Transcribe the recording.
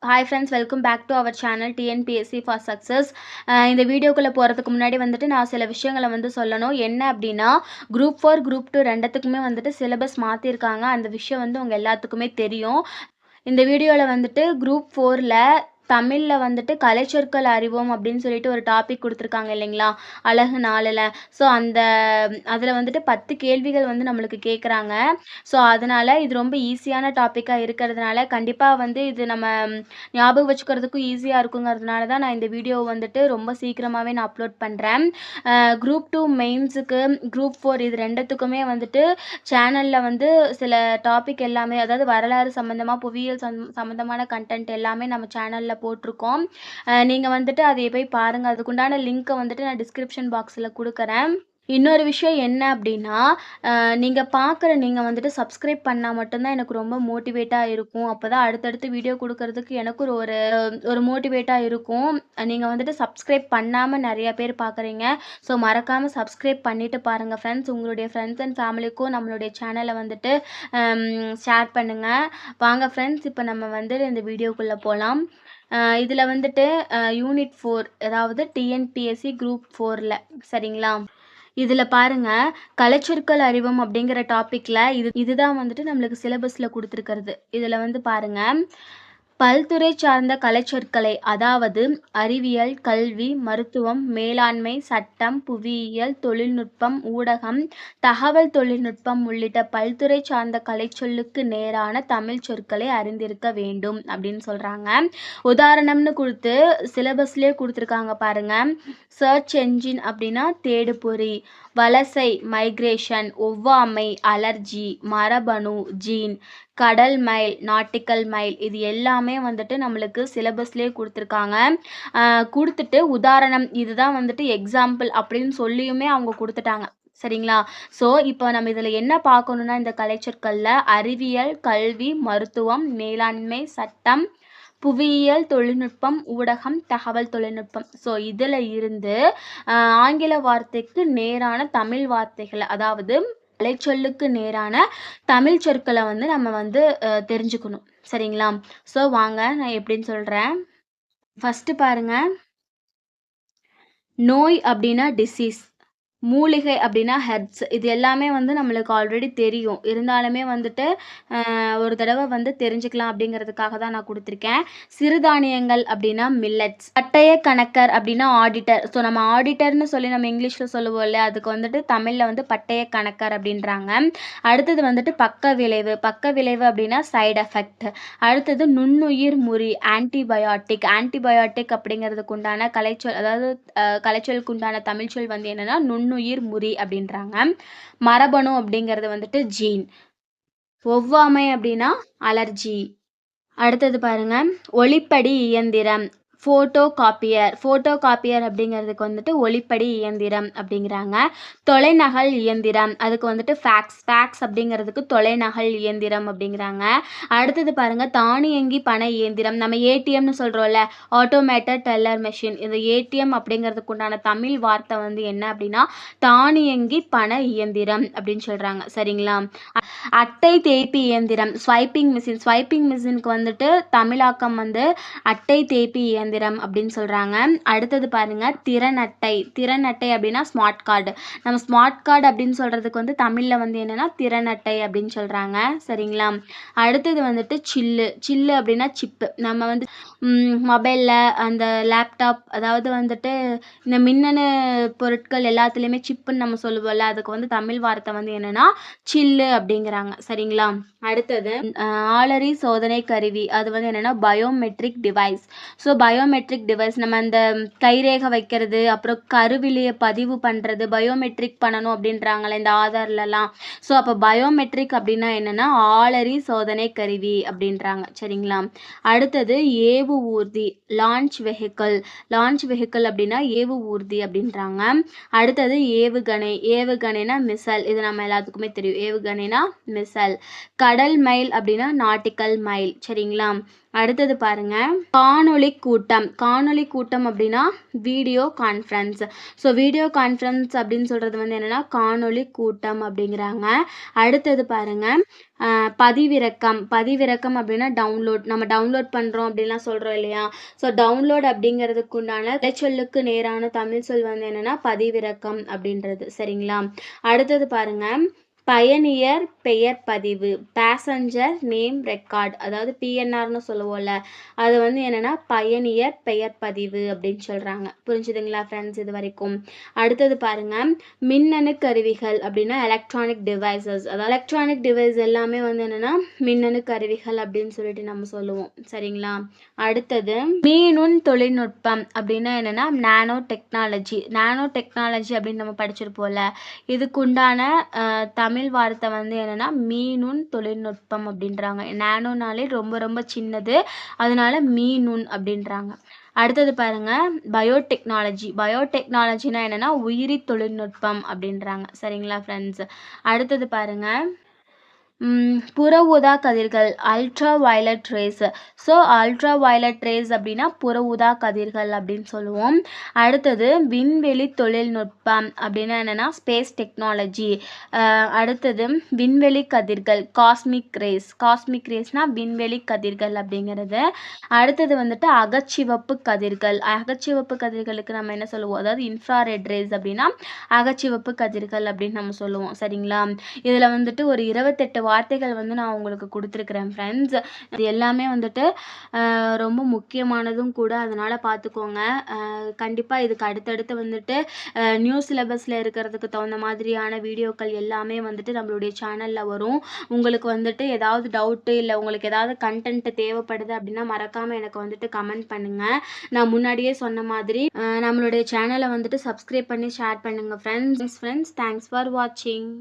Hi friends, welcome back to our channel TNPSC for success. இந்த வீடியோக்குள்ளே போகிறதுக்கு முன்னாடி வந்துட்டு நான் சில விஷயங்களை வந்து சொல்லணும். என்ன அப்படின்னா, குரூப் 4 குரூப் 2 ரெண்டுத்துக்குமே வந்துட்டு சிலபஸ் மாற்றிருக்காங்க. அந்த விஷயம் வந்து உங்கள் எல்லாத்துக்குமே தெரியும். இந்த வீடியோவில் வந்துட்டு குரூப் 4ல் தமிழில் வந்துட்டு கலைச்சொற்கள் அறிவோம் அப்படின்னு சொல்லிட்டு ஒரு டாபிக் கொடுத்துருக்காங்க இல்லைங்களா, அழகு 4ல். ஸோ அதில் வந்துட்டு 10 கேள்விகள் வந்து நம்மளுக்கு கேட்குறாங்க. ஸோ அதனால் இது ரொம்ப ஈஸியான டாப்பிக்காக இருக்கிறதுனால கண்டிப்பாக வந்து இது நம்ம ஞாபகம் வச்சுக்கிறதுக்கும் ஈஸியாக இருக்குங்கிறதுனால தான் நான் இந்த வீடியோவை வந்துட்டு ரொம்ப சீக்கிரமாகவே நான் அப்லோட் பண்ணுறேன். குரூப் 2 மெயின்ஸுக்கு, குரூப் 4 இது ரெண்டுத்துக்குமே வந்துட்டு சேனலில் வந்து சில டாபிக் எல்லாமே, அதாவது வரலாறு சம்மந்தமாக, புவியியல் சம்மந்தமான கண்டென்ட் எல்லாமே நம்ம சேனலில் போட்டிருக்கோம். நீங்கள் வந்துட்டு அதை போய் பாருங்கள். அதுக்குண்டான லிங்க்கை வந்துட்டு நான் டிஸ்கிரிப்ஷன் பாக்ஸில் கொடுக்குறேன். இன்னொரு விஷயம் என்ன அப்படின்னா, நீங்கள் வந்துட்டு சப்ஸ்கிரைப் பண்ணால் மட்டும்தான் எனக்கு ரொம்ப மோட்டிவேட்டாக இருக்கும். அப்போ தான் அடுத்தடுத்து வீடியோ கொடுக்கறதுக்கு எனக்கு ஒரு மோட்டிவேட்டாக இருக்கும். நீங்கள் வந்துட்டு சப்ஸ்கிரைப் பண்ணாமல் நிறையா பேர் பார்க்குறீங்க. ஸோ மறக்காமல் சப்ஸ்கிரைப் பண்ணிவிட்டு பாருங்கள் ஃப்ரெண்ட்ஸ். உங்களுடைய ஃப்ரெண்ட்ஸ் அண்ட் ஃபேமிலிக்கும் நம்மளுடைய சேனலை வந்துட்டு ஷேர் பண்ணுங்கள். வாங்க ஃப்ரெண்ட்ஸ், இப்போ நம்ம வந்து இந்த வீடியோக்குள்ளே போகலாம். இதில் வந்துட்டு யூனிட் 4, அதாவது டிஎன்பிஎஸ்சி குரூப் 4ல் சரிங்களா. இதில் பாருங்கள், கலைச்சொற்கள் அறிவோம் அப்படிங்கிற டாப்பிக்கில் இதுதான் வந்துட்டு நம்மளுக்கு சிலபஸில் கொடுத்துருக்கிறது. இதில் வந்து பாருங்கள், பல்துறை சார்ந்த கலைச்சொற்களை, அதாவது அறிவியல், கல்வி, மருத்துவம், மேலாண்மை, சட்டம், புவியியல், தொழில்நுட்பம், ஊடகம், தகவல் தொழில்நுட்பம் உள்ளிட்ட பல்துறை சார்ந்த கலைச்சொல்லுக்கு நேரான தமிழ் சொற்களை அறிந்திருக்க வேண்டும் அப்படின்னு சொல்கிறாங்க. உதாரணம்னு கொடுத்து சிலபஸ்லேயே கொடுத்துருக்காங்க பாருங்கள். சர்ச் என்ஜின் அப்படின்னா தேடுபொறி, வலசை மைக்ரேஷன், ஒவ்வாமை அலர்ஜி, மரபணு ஜீன், கடல் மைல் நாட்டிக்கல் மைல், இது எல்லாமே வந்துட்டு நம்மளுக்கு சிலபஸ்லேயே கொடுத்துருக்காங்க. கொடுத்துட்டு உதாரணம், இதுதான் வந்துட்டு எக்ஸாம்பிள் அப்படின்னு சொல்லியுமே அவங்க கொடுத்துட்டாங்க சரிங்களா. ஸோ இப்போ நம்ம இதில் என்ன பார்க்கணுன்னா, இந்த கலைச்சொற்களில் அறிவியல், கல்வி, மருத்துவம், மேலாண்மை, சட்டம், புவியியல், தொழில்நுட்பம், ஊடகம், தகவல் தொழில்நுட்பம், ஸோ இதில் இருந்து ஆங்கில வார்த்தைக்கு நேரான தமிழ் வார்த்தைகளை, அதாவது கலைச்சொல்லுக்கு நேரான தமிழ் சொற்களை வந்து நம்ம வந்து தெரிஞ்சுக்கணும் சரிங்களா. ஸோ வாங்க நான் எப்படின்னு சொல்கிறேன். ஃபஸ்ட்டு பாருங்கள், நோய் அப்படின்னா டிசீஸ், மூலிகை அப்படின்னா ஹெர்ப்ஸ், இது எல்லாமே வந்து நம்மளுக்கு ஆல்ரெடி தெரியும். இருந்தாலுமே வந்துட்டு ஒரு தடவை வந்து தெரிஞ்சுக்கலாம் அப்படிங்கிறதுக்காக தான் நான் கொடுத்துருக்கேன். சிறுதானியங்கள் அப்படின்னா மில்லட்ஸ், பட்டய கணக்கர் அப்படின்னா ஆடிட்டர். ஸோ நம்ம ஆடிட்டர்னு சொல்லி நம்ம இங்கிலீஷில் சொல்லுவோம் இல்லையா, அதுக்கு வந்துட்டு தமிழில் வந்து பட்டய கணக்கர் அப்படின்றாங்க. அடுத்தது வந்துட்டு பக்க விளைவு, பக்க விளைவு அப்படின்னா சைடு எஃபெக்ட். அடுத்தது நுண்ணுயிர் முறி, ஆன்டிபயோட்டிக், ஆன்டிபயோட்டிக் அப்படிங்கிறதுக்கு உண்டான கலைச்சொல், அதாவது கலைச்சொலுக்கு உண்டான தமிழ்ச்சொல் வந்து என்னென்னா நுண்ணுயிர் முறி அப்படின்றாங்க. மரபணு அப்படிங்கிறது வந்துட்டு ஜீன். ஒவ்வாமை அப்படின்னா அலர்ஜி. அடுத்தது பாருங்க, ஒளிப்படி இயந்திரம், ஃபோட்டோ காப்பியர் அப்படிங்கிறதுக்கு வந்துட்டு ஒளிப்படி இயந்திரம் அப்படிங்கிறாங்க. தொலைநகல் இயந்திரம், அதுக்கு வந்துட்டு ஃபேக்ஸ் அப்படிங்கிறதுக்கு தொலைநகல் இயந்திரம் அப்படிங்கிறாங்க. அடுத்தது பாருங்கள், தானியங்கி பண இயந்திரம், நம்ம ஏடிஎம்னு சொல்கிறோம்ல, ஆட்டோமேட்டட் டெல்லர் மெஷின். இந்த ஏடிஎம் அப்படிங்கிறதுக்கு உண்டான தமிழ் வார்த்தை வந்து என்ன அப்படின்னா தானியங்கி பண இயந்திரம் அப்படின்னு சொல்கிறாங்க சரிங்களா. அட்டை தேய்ப்பி இயந்திரம், ஸ்வைப்பிங் மிஷினுக்கு வந்துட்டு தமிழாக்கம் வந்து அட்டை தேய்ப்பி இயந்திரம் அப்படின்னு சொல்கிறாங்க. அடுத்தது பாருங்க, திறன் அட்டை அப்படின்னா ஸ்மார்ட் கார்டு. நம்ம ஸ்மார்ட் கார்டு அப்படின்னு சொல்கிறதுக்கு வந்து தமிழில் வந்து என்னென்னா திறன் அட்டை அப்படின்னு சொல்கிறாங்க சரிங்களா. அடுத்தது வந்துட்டு சில்லு அப்படின்னா சிப்பு. நம்ம வந்து மொபைலில், அந்த லேப்டாப், அதாவது வந்துட்டு இந்த மின்னணு பொருட்கள் எல்லாத்துலேயுமே சிப்புன்னு நம்ம சொல்லுவோம்ல, அதுக்கு வந்து தமிழ் வார்த்தை வந்து என்னென்னா சில்லு அப்படிங்கிறாங்க சரிங்களா. அடுத்தது ஆளறி சோதனை கருவி, அது வந்து என்னென்னா biometric device. So biometric device நம்ம அந்த கைரேகை வைக்கிறது, அப்புறம் கருவிலையை பதிவு பண்ணுறது, பயோமெட்ரிக் பண்ணணும் அப்படின்றாங்களே இந்த ஆதார்லலாம். ஸோ அப்போ பயோமெட்ரிக் அப்படின்னா என்னென்னா ஆளறி சோதனை கருவி அப்படின்றாங்க சரிங்களா. அடுத்தது ஏவு ஊர்தி, லான்ச் வெஹிக்கிள் அப்படின்னா ஏவு ஊர்தி அப்படின்றாங்க. அடுத்தது ஏவுகணைனா மிசைல், இது நம்ம எல்லாத்துக்குமே தெரியும், ஏவுகணைனா மிசைல். கடல் மைல் அப்படின்னா நாட்டிக்கல் மைல் சரிங்களா. அடுத்தது பாருங்க, காணொளி கூட்டம். காணொளி கூட்டம் அப்படின்னா video conference. So video conference அப்படின்னு சொல்கிறது வந்து என்னென்னா காணொளி கூட்டம் அப்படிங்கிறாங்க. அடுத்தது பாருங்க, பதிவிறக்கம். பதிவிறக்கம் அப்படின்னா டவுன்லோட். நம்ம டவுன்லோட் பண்ணுறோம் அப்படின்லாம் சொல்கிறோம் இல்லையா? ஸோ டவுன்லோட் அப்படிங்கிறதுக்கு உண்டான சொல்லுக்கு நேரான தமிழ் சொல் வந்து என்னென்னா பதிவிறக்கம் அப்படின்றது. சரிங்களா? அடுத்தது பாருங்க, பயணியர் பெயர் பதிவு. Passenger name record. அதாவது பிஎன்ஆர்னு சொல்லுவோம்ல, அது வந்து என்னென்னா பயணியர் பெயர் பதிவு அப்படின்னு சொல்கிறாங்க. புரிஞ்சுதுங்களா ஃப்ரெண்ட்ஸ் இது வரைக்கும்? அடுத்தது பாருங்க, மின்னணு கருவிகள் அப்படின்னா எலக்ட்ரானிக் டிவைசஸ். அதாவது எலக்ட்ரானிக் டிவைஸ் எல்லாமே வந்து என்னென்னா மின்னணு கருவிகள் அப்படின்னு சொல்லிட்டு நம்ம சொல்லுவோம். சரிங்களா? அடுத்தது மீநுண் தொழில்நுட்பம் அப்படின்னா என்னென்னா நானோ டெக்னாலஜி. நானோ டெக்னாலஜி அப்படின்னு நம்ம படிச்சிருப்போம்ல, இதுக்குண்டான தமிழ் வார்த்தை வந்து என்னென்னா மீநுண் தொழில்நுட்பம் அப்படின்றாங்க. நானோனாலே ரொம்ப ரொம்ப சின்னது, அதனால மீநுண் அப்படின்றாங்க. அடுத்தது பாருங்க, பயோடெக்னாலஜி. பயோடெக்னாலஜினா என்னென்னா உயிரி தொழில்நுட்பம் அப்படின்றாங்க. சரிங்களா ஃப்ரெண்ட்ஸ்? அடுத்தது பாருங்க, புற ஊதா கதிர்கள், ultra violet race. So ultra violet race அப்படின்னா புற ஊதா கதிர்கள் அப்படின்னு சொல்லுவோம். அடுத்தது விண்வெளி தொழில்நுட்பம் அப்படின்னா என்னென்னா ஸ்பேஸ் டெக்னாலஜி. அடுத்தது விண்வெளி கதிர்கள், காஸ்மிக் ரேஸ். காஸ்மிக் ரேஸ்னால் விண்வெளி கதிர்கள் அப்படிங்கிறது. அடுத்தது வந்துட்டு அகச்சிவப்பு கதிர்கள். அகச்சிவப்பு கதிர்களுக்கு நம்ம என்ன சொல்லுவோம்? அதாவது இன்ஃப்ராரெட் ரேஸ் அப்படின்னா அகச்சிவப்பு கதிர்கள் அப்படின்னு நம்ம சொல்லுவோம். சரிங்களா? இதில் வந்துட்டு ஒரு 28 வார்த்தைகள் வந்து நான் உங்களுக்கு கொடுத்துருக்குறேன் ஃப்ரெண்ட்ஸ். இது எல்லாமே வந்துட்டு ரொம்ப முக்கியமானதும் கூட, அதனால் பார்த்துக்கோங்க. கண்டிப்பாக இதுக்கு அடுத்தடுத்து வந்துட்டு நியூ சிலபஸில் இருக்கிறதுக்கு தகுந்த மாதிரியான வீடியோக்கள் எல்லாமே வந்துட்டு நம்மளுடைய சேனலில் வரும். உங்களுக்கு வந்துட்டு ஏதாவது டவுட்டு இல்லை உங்களுக்கு ஏதாவது கண்டென்ட் தேவைப்படுது அப்படின்னா மறக்காமல் எனக்கு வந்துட்டு கமெண்ட் பண்ணுங்கள். நான் முன்னாடியே சொன்ன மாதிரி நம்மளுடைய சேனலை வந்துட்டு சப்ஸ்கிரைப் பண்ணி ஷேர் பண்ணுங்கள் ஃப்ரெண்ட்ஸ். தேங்க்ஸ் ஃபார் வாட்சிங்.